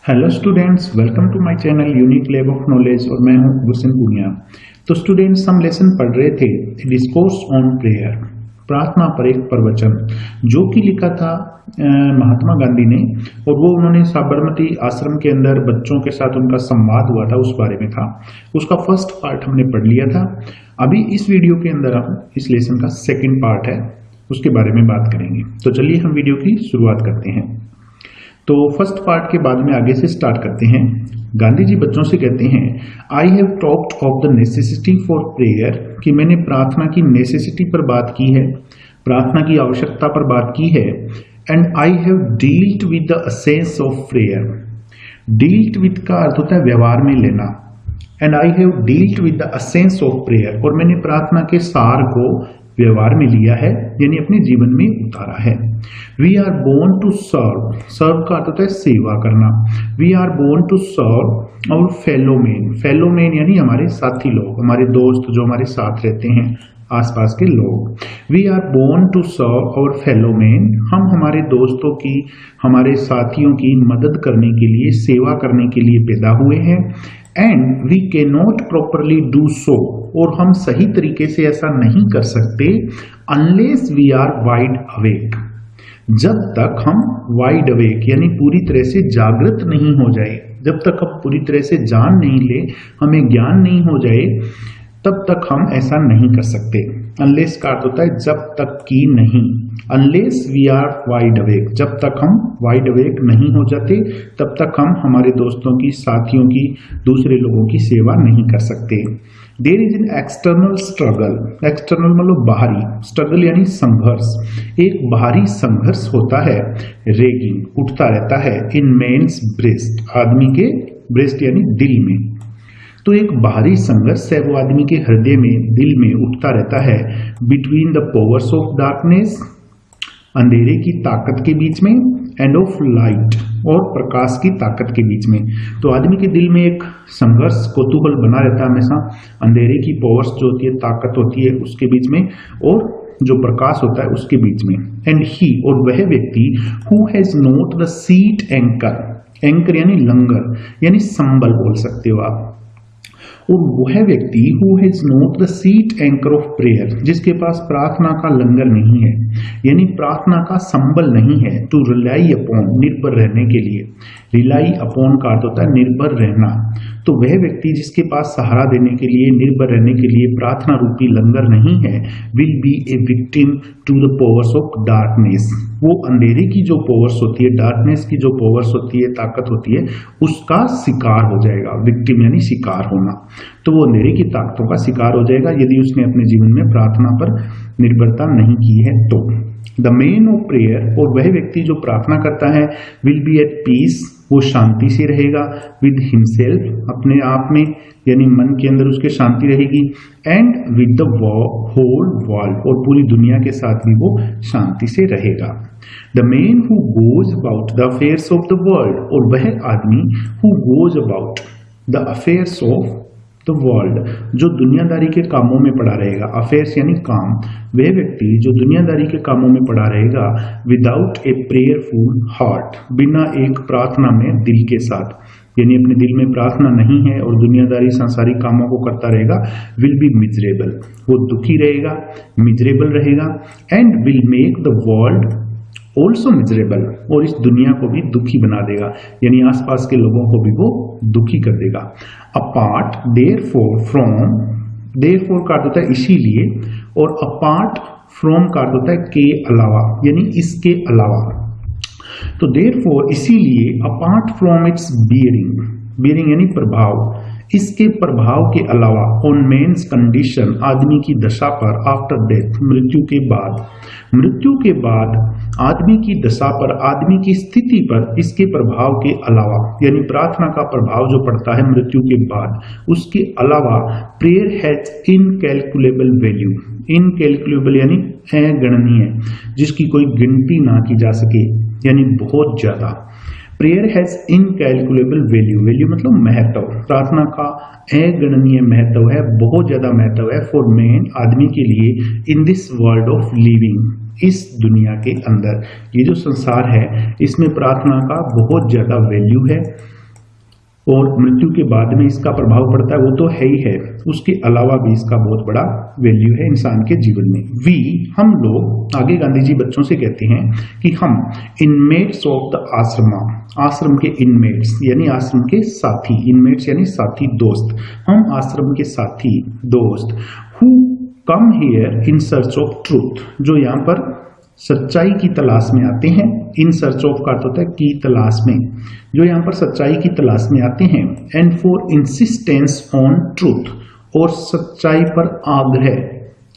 Hello students, welcome to my channel unique lab of knowledge और मैं हूं गुलशन पुनिया। तो स्टूडेंट्स, हम लेसन पढ़ रहे थे डिस्कोर्स ऑन प्रेयर, प्रार्थना पर एक प्रवचन, जो कि लिखा था महात्मा गांधी ने, और वो उन्होंने साबरमती आश्रम के अंदर बच्चों के साथ उनका संवाद हुआ था, उस बारे में था। उसका फर्स्ट पार्ट हमने पढ़ लिया था। अभी इस वीडियो के अंदर हम इस लेसन का सेकेंड पार्ट है, उसके बारे में बात करेंगे। तो चलिए हम वीडियो की शुरुआत करते हैं। तो फर्स्ट पार्ट के बाद में आगे से स्टार्ट करते हैं। गांधी जी बच्चों से कहते हैं, I have talked of the necessity for prayer, कि मैंने प्रार्थना की नेसेसिटी पर बात की है, प्रार्थना की आवश्यकता पर बात की है। And I have dealt with the essence of prayer. Dealt with का अर्थ होता है व्यवहार में लेना। And I have dealt with the essence of prayer, और मैंने प्रार्थना के सार को व्यवहार में लिया है, यानी अपने जीवन में उतारा है। We are born to serve, serve का अर्थ होता है सेवा करना। We are born to serve our fellow man, fellow man यानी हमारे साथी लोग, हमारे दोस्त जो हमारे साथ रहते हैं, आसपास के लोग। We are born to serve our fellow man, हम हमारे दोस्तों की, हमारे साथियों की मदद करने के लिए, सेवा करने के लिए पैदा हुए हैं। And we can not properly do so, और हम सही तरीके से ऐसा नहीं कर सकते unless we are wide awake, जब तक हम वाइड अवेक यानी पूरी तरह से जागृत नहीं हो जाए, जब तक हम पूरी तरह से जान नहीं ले, हमें ज्ञान नहीं हो जाए, तब तक हम ऐसा नहीं कर सकते। अनलेस का अर्थ होता है जब तक कि नहीं, unless we are wide awake, जब तक हम वाइड अवेक नहीं हो जाते, तब तक हम हमारे दोस्तों की, साथियों की, दूसरे लोगों की सेवा नहीं कर सकते। There is an external struggle, external मतलब बाहरी, स्ट्रगल यानी संघर्ष, एक बाहरी संघर्ष होता है। रेगिंग उठता रहता है, इन मेन्स ब्रेस्ट, आदमी के ब्रेस्ट यानी दिल में। तो एक बाहरी संघर्ष है, वो आदमी के हृदय में, दिल में उठता रहता है। Between the powers of darkness, अंधेरे की ताकत के बीच में, एंड ऑफ लाइट, और प्रकाश की ताकत के बीच में। तो आदमी के दिल में एक संघर्ष, कौतूहल बना रहता है हमेशा, अंधेरे की पावर्स जो होती है, ताकत होती है, उसके बीच में, और जो प्रकाश होता है उसके बीच में। एंड ही, और वह व्यक्ति, who has not the seat anchor, anchor यानी लंगर यानी संबल बोल सकते हो आप, और वह व्यक्ति who has not the seat anchor of prayer, जिसके पास प्रार्थना का लंगर नहीं है, यानी प्रार्थना का संबल नहीं है, टू रिलाई अपॉन, निर्भर रहने के लिए। रिलाई अपॉन का अर्थ होता है निर्भर रहना। तो वह व्यक्ति जिसके पास सहारा देने के लिए, निर्भर रहने के लिए प्रार्थना रूपी लंगर नहीं है, will be a victim to the powers of darkness, वो अंधेरे की जो पावर्स होती है, डार्कनेस की जो पावर्स होती है, ताकत होती है, उसका शिकार हो जाएगा। विक्टिम यानी शिकार होना, तो वो अंधेरे की ताकतों का शिकार हो जाएगा यदि उसने अपने जीवन में प्रार्थना पर निर्भरता नहीं की है। तो द मेन ऑफ प्रेयर, और वह व्यक्ति जो प्रार्थना करता है, विल बी एट पीस, वो शांति से रहेगा, विद हिमसेल्फ, अपने आप में, यानी मन के अंदर उसके शांति रहेगी, and with the whole world, और पूरी दुनिया के साथ भी वो शांति से रहेगा। The man who goes about the affairs of the world, और वह आदमी who goes about the affairs of the world, जो दुनियादारी के कामों में पड़ा रहेगा, अफेयर्स यानी काम, वह व्यक्ति जो दुनियादारी के कामों में पड़ा रहेगा, विदाउट ए प्रेयरफुल हार्ट, बिना एक प्रार्थना में दिल के साथ, यानी अपने दिल में प्रार्थना नहीं है और दुनियादारी सांसारिक कामों को करता रहेगा, विल बी मिजरेबल, वो दुखी रहेगा, मिजरेबल रहेगा, and will make the world also miserable, और इस दुनिया को भी दुखी बना देगा, यानी आसपास के लोगों को भी वो दुखी कर देगा। अपार्ट देयरफॉर फ्रॉम, देयरफॉर का अर्थ होता है इसीलिए, और अपार्ट फ्रॉम का अर्थ होता है के अलावा, यानी इसके अलावा। तो देयरफॉर इसीलिए, apart from its bearing, bearing यानी प्रभाव, इसके प्रभाव के अलावा, ऑन मेन्स कंडीशन, आदमी की दशा पर, आफ्टर डेथ, मृत्यु के बाद, मृत्यु के बाद आदमी की दशा पर, आदमी की स्थिति पर, इसके प्रभाव के अलावा, यानी प्रार्थना का प्रभाव जो पड़ता है मृत्यु के बाद, उसके अलावा, prayer has incalculable value, incalculable यानी अगणनीय, जिसकी कोई गिनती ना की जा सके, यानी बहुत ज्यादा। Prayer has incalculable value, value मतलब महत्व, प्रार्थना का अगणनीय महत्व है, बहुत ज्यादा महत्व है, फॉर मैन, आदमी के लिए, in this world of living, इस दुनिया के अंदर, ये जो संसार है इसमें प्रार्थना का बहुत ज्यादा वैल्यू है। और मृत्यु के बाद में इसका प्रभाव पड़ता है वो तो है ही है, उसके अलावा भी इसका बहुत बड़ा वैल्यू है इंसान के जीवन में। हम लोग, आगे गांधी जी बच्चों से कहते हैं कि हम इनमेट्स ऑफ द आश्रम के इनमेट्स यानी आश्रम के साथी, इनमेट्स यानी साथी दोस्त, हम आश्रम के साथी दोस्त who come here in search of truth, जो यहाँ पर सच्चाई की तलाश में आते हैं। इन सर्च ऑफ का अर्थ होता है की तलाश में, जो यहाँ पर सच्चाई की तलाश में आते हैं। And for insistence on truth, और सच्चाई पर आग्रह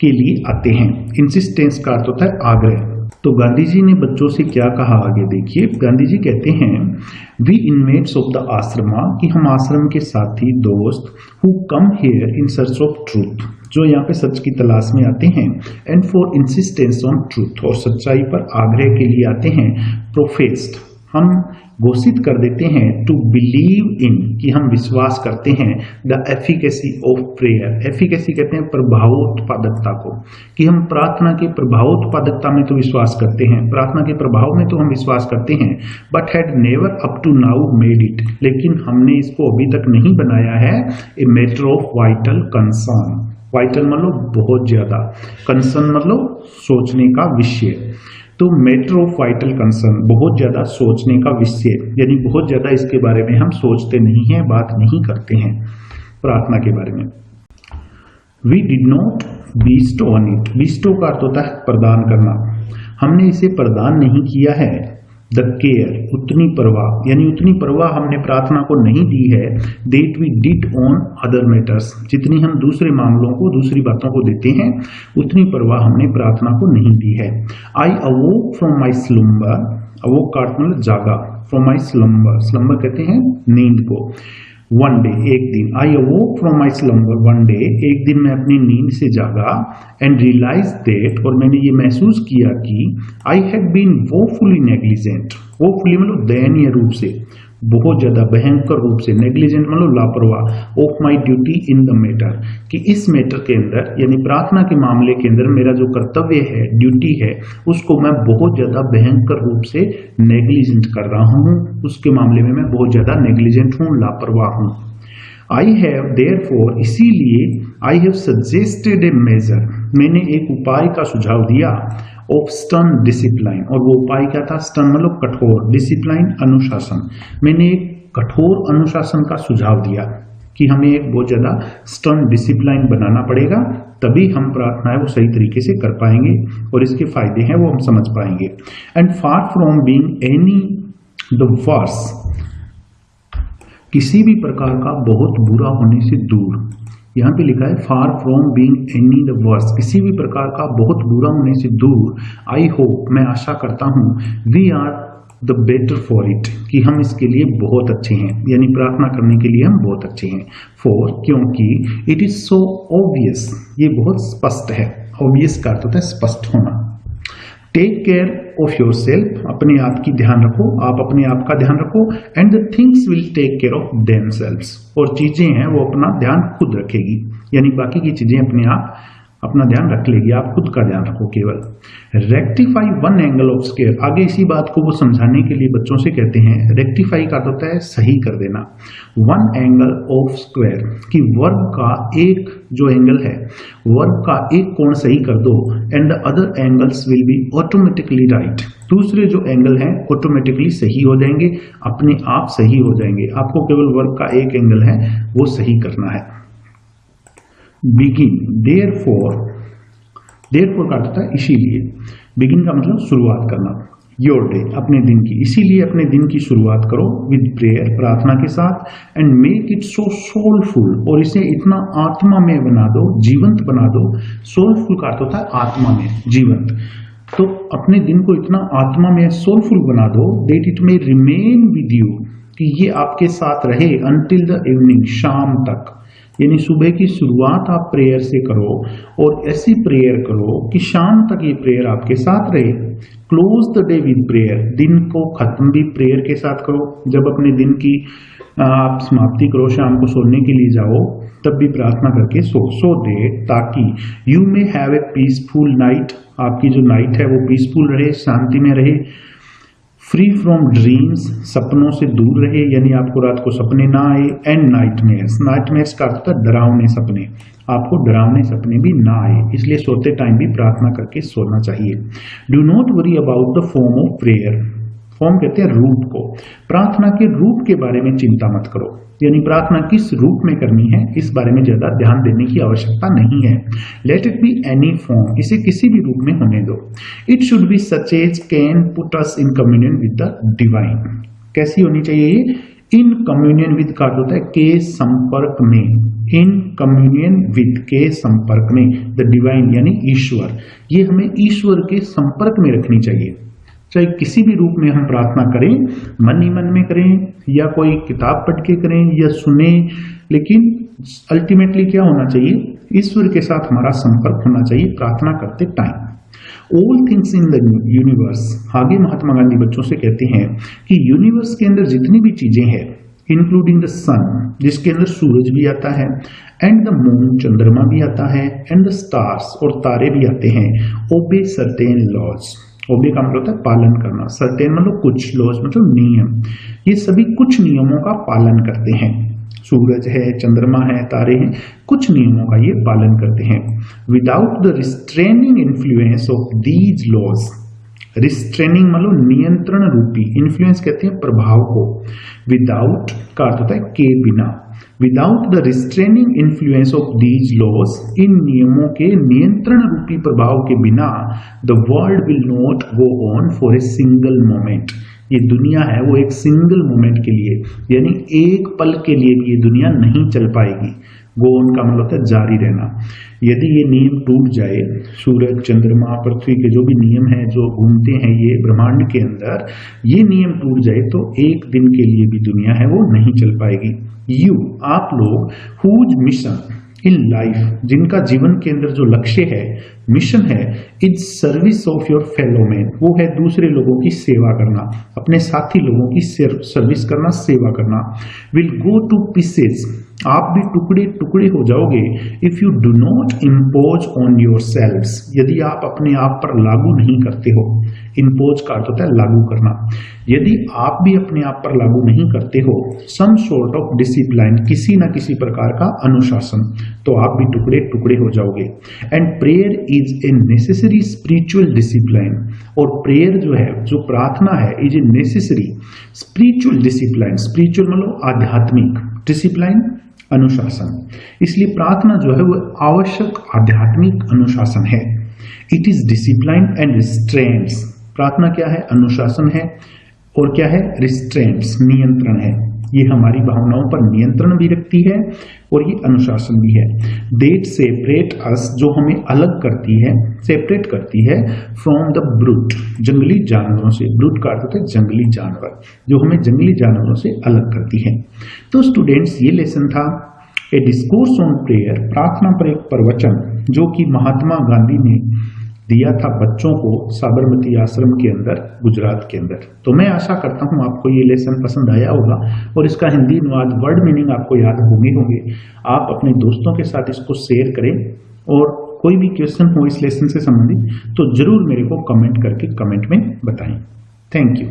के लिए आते हैं। इंसिस्टेंस का अर्थ होता है आग्रह। तो गांधी जी ने बच्चों से क्या कहा आगे देखिए। गांधी जी कहते हैं वी इनमेट्स ऑफ द आश्रमा, कि हम आश्रम के साथी दोस्त, who come here in search of truth, जो यहाँ पे सच की तलाश में आते हैं। And for insistence on truth, और सच्चाई पर आग्रह के लिए आते हैं। प्रोफेस्ड, हम घोषित कर देते हैं। टू बिलीव इन, कि हम विश्वास करते हैं। The efficacy of prayer, efficacy कहते हैं प्रभावोत्पादकता को, कि हम प्रार्थना के प्रभावोत्पादकता में तो विश्वास करते हैं, प्रार्थना के प्रभाव में तो हम विश्वास करते हैं। But had never up to now made it, लेकिन हमने इसको अभी तक नहीं बनाया है a matter of vital concern. Vital मतलब बहुत ज्यादा, कंसर्न मतलब सोचने का विषय। तो मैटर ऑफ वाइटल कंसर्न, बहुत ज्यादा सोचने का विषय, यानी बहुत ज्यादा इसके बारे में हम सोचते नहीं हैं, बात नहीं करते हैं प्रार्थना के बारे में। We did not bestow on it, bestow का अर्थ होता है प्रदान करना, हमने इसे प्रदान नहीं किया है। द केयर, उतनी परवाह, यानी उतनी परवाह हमने प्रार्थना को नहीं दी है। That we did on other matters, जितनी हम दूसरे मामलों को, दूसरी बातों को देते हैं, उतनी परवाह हमने प्रार्थना को नहीं दी है। आई अवोक फ्रॉम माई स्लम्बर, अवोक का अर्थ मतलब जागा, फ्रॉम माई स्लम्बर, स्लम्बर कहते हैं नींद को। वन डे, एक दिन, I awoke from my slumber one day, एक दिन मैं अपनी नींद से जागा। एंड रियलाइज दैट, और मैंने ये महसूस किया कि आई हैड बीन वोफुली नेग्लिजेंट, वोफुली मतलब दयनीय रूप से, बहुत ज्यादा भयंकर रूप से, नेग्लिजेंट मतलब लापरवाह, of my duty in the matter, कि इस मैटर के अंदर यानी प्रार्थना के मामले के अंदर मेरा जो कर्तव्य है, ड्यूटी है, उसको मैं बहुत ज्यादा भयंकर रूप से नेग्लिजेंट कर रहा हूँ, उसके मामले में मैं बहुत ज्यादा नेग्लिजेंट हूँ, लापरवाह हूँ। आई हैव देयरफॉर, इसीलिए I have suggested a measure, मैंने एक उपाय का सुझाव दिया। ऑफ स्टर्न डिसिप्लाइन, और वो उपाय क्या था? स्टर्न मतलब कठोर, डिसिप्लाइन अनुशासन, मैंने एक कठोर अनुशासन का सुझाव दिया कि हमें एक बहुत ज्यादा स्टर्न डिसिप्लाइन बनाना पड़ेगा, तभी हम प्रार्थनाएं वो सही तरीके से कर पाएंगे और इसके फायदे हैं वो हम समझ पाएंगे। And far from being any the worse, किसी भी प्रकार का बहुत बुरा होने से दूर, यहाँ पे लिखा है far from being any the worse, किसी भी प्रकार का बहुत बुरा होने से दूर। आई होप, मैं आशा करता हूँ, we are the better for it, कि हम इसके लिए बहुत अच्छे हैं, यानी प्रार्थना करने के लिए हम बहुत अच्छे हैं। फॉर, क्योंकि, इट इज सो ऑब्वियस, ये बहुत स्पष्ट है, ऑब्वियस का अर्थ होता है स्पष्ट होना। Take care of yourself, अपने आप की ध्यान रखो, आप अपने आप का ध्यान रखो। And the things will take care of themselves, और चीजें हैं वो अपना ध्यान खुद रखेगी, यानी बाकी की चीजें अपने आप अपना ध्यान रख लेगी, आप खुद का ध्यान रखो केवल। Rectify one angle of square, आगे इसी बात को वो समझाने के लिए बच्चों से कहते हैं, रेक्टिफाई का होता है सही कर देना। वन एंगल ऑफ स्क्वायर, कि वर्ग का एक जो एंगल है, वर्ग का एक कोण सही कर दो। And the other angles will be automatically right, दूसरे जो एंगल हैं ऑटोमेटिकली सही हो जाएंगे, अपने आप सही हो जाएंगे, आपको केवल वर्ग का एक एंगल है वो सही करना है। बिगिन, देयरफॉर, देयरफॉर का अर्थ है इसीलिए, बिगिन का मतलब शुरुआत करना। योर डे, अपने दिन की, इसीलिए अपने दिन की शुरुआत करो विद प्रेयर, प्रार्थना के साथ। And make it so soulful, और इसे इतना आत्मा में बना दो, जीवंत बना दो। सोलफुल का अर्थ होता है आत्मा में, जीवंत। तो अपने दिन को इतना आत्मा में सोलफुल बना दो, that it may remain with you, कि ये आपके साथ रहे अनटिल द इवनिंग, शाम तक, यानी सुबह की शुरुआत आप प्रेयर से करो और ऐसी प्रेयर करो कि शाम तक ये प्रेयर आपके साथ रहे। Close the day with prayer, दिन को खत्म भी प्रेयर के साथ करो, जब अपने दिन की आप समाप्ति करो, शाम को सोने के लिए जाओ, तब भी प्रार्थना करके सो दे, ताकि you may have a peaceful night, आपकी जो नाइट है वो पीसफुल रहे, शांति में रहे। फ्री फ्रॉम ड्रीम्स, सपनों से दूर रहे, यानी आपको रात को सपने ना आए। एंड नाइटमेयर्स, नाइटमेयर्स का अर्थ है डरावने सपने, आपको डरावने सपने भी ना आए, इसलिए सोते टाइम भी प्रार्थना करके सोना चाहिए। Do not worry about the form of prayer, form कहते हैं रूप को, प्रार्थना के रूप के बारे में चिंता मत करो, यानी प्रार्थना किस रूप में करनी है इस बारे में ज्यादा ध्यान देने की आवश्यकता नहीं है। Let it be any form, इसे किसी भी रूप में होने दो। It should be such as can put us in communion with the divine, कैसी होनी चाहिए ये? इन कम्युनियन विद का होता है के संपर्क में, इन कम्युनियन विद के संपर्क में, द डिवाइन यानी ईश्वर, ये हमें ईश्वर के संपर्क में रखनी चाहिए। चाहे किसी भी रूप में हम प्रार्थना करें, मन ही मन में करें या कोई किताब पढ़ के करें या सुने, लेकिन अल्टीमेटली क्या होना चाहिए? ईश्वर के साथ हमारा संपर्क होना चाहिए प्रार्थना करते time. All things in the universe, आगे महात्मा गांधी बच्चों से कहते हैं कि यूनिवर्स के अंदर जितनी भी चीजें हैं, इंक्लूडिंग द सन, जिसके अंदर सूरज भी आता है, एंड द मून, चंद्रमा भी आता है, एंड द स्टार्स, और तारे भी आते हैं, ओबे सर्टेन लॉज, ओबे का मतलब होता है पालन करना, सर्टेन मतलब कुछ, लॉज मतलब नियम, ये सभी कुछ नियमों का पालन करते हैं। सूरज है, चंद्रमा है, तारे हैं, कुछ नियमों का ये पालन करते हैं। Without the restraining influence of these laws, restraining मतलब नियंत्रण रूपी, इन्फ्लुएंस कहते हैं प्रभाव को, विदाउट का अर्थ होता है के बिना, without the restraining influence of these laws, इन नियमों के नियंत्रण रूपी प्रभाव के बिना, the world will not go on for a single moment, ये दुनिया है वो एक सिंगल मोमेंट के लिए, यानी एक पल के लिए भी ये दुनिया नहीं चल पाएगी। गो ऑन का मतलब होता है जारी रहना। यदि ये नियम टूट जाए, सूरज, चंद्रमा, पृथ्वी के जो भी नियम हैं जो घूमते हैं ये ब्रह्मांड के अंदर, ये नियम टूट जाए तो एक दिन के लिए भी दुनिया है वो नहीं चल पाएगी। यू, आप लोग, हुज मिशन इन लाइफ, जिनका जीवन के अंदर जो लक्ष्य है, मिशन है, is service of your fellow man, वो है दूसरे लोगों की सेवा करना, अपने साथी लोगों की सर्विस करना, सेवा करना। विल गो टू पीसेस, आप भी टुकड़े टुकड़े हो जाओगे, if you do not impose on your selves, यदि आप अपने आप पर लागू नहीं करते हो। इम्पोज का अर्थ होता है लागू करना, यदि आप भी अपने आप पर लागू नहीं करते हो, सम सॉर्ट ऑफ डिसिप्लिन, किसी ना किसी प्रकार का अनुशासन, तो आप भी टुकड़े टुकड़े हो जाओगे। And prayer is a necessary spiritual discipline, और प्रेयर जो है, जो प्रार्थना है, is a necessary spiritual discipline, spiritual मतलब आध्यात्मिक, डिसिप्लिन अनुशासन, इसलिए प्रार्थना जो है वो आवश्यक आध्यात्मिक अनुशासन है। It is discipline and restraints, प्रार्थना क्या है? अनुशासन है, और क्या है? रिस्ट्रेंट्स, नियंत्रण है, ये हमारी भावनाओं पर नियंत्रण भी रखती है और ये अनुशासन भी है। देट सेपरेट अस, जो हमें अलग करती है, सेपरेट करती है, फ्रॉम द ब्रूट, जंगली जानवरों से, ब्रूट का अर्थ होता है जंगली जानवर, जो हमें जंगली जानवरों से अलग करती है। तो स्टूडेंट्स, ये लेसन था ए डिस्कोर्स ऑन प्रेयर, प्रार्थना पर एक प्रवचन, जो कि महात्मा गांधी ने दिया था बच्चों को साबरमती आश्रम के अंदर, गुजरात के अंदर। तो मैं आशा करता हूं आपको ये लेसन पसंद आया होगा और इसका हिंदी अनुवाद, वर्ड मीनिंग आपको याद होंगे। आप अपने दोस्तों के साथ इसको शेयर करें, और कोई भी क्वेश्चन हो इस लेसन से संबंधित तो जरूर मेरे को कमेंट करके कमेंट में बताएं। Thank you.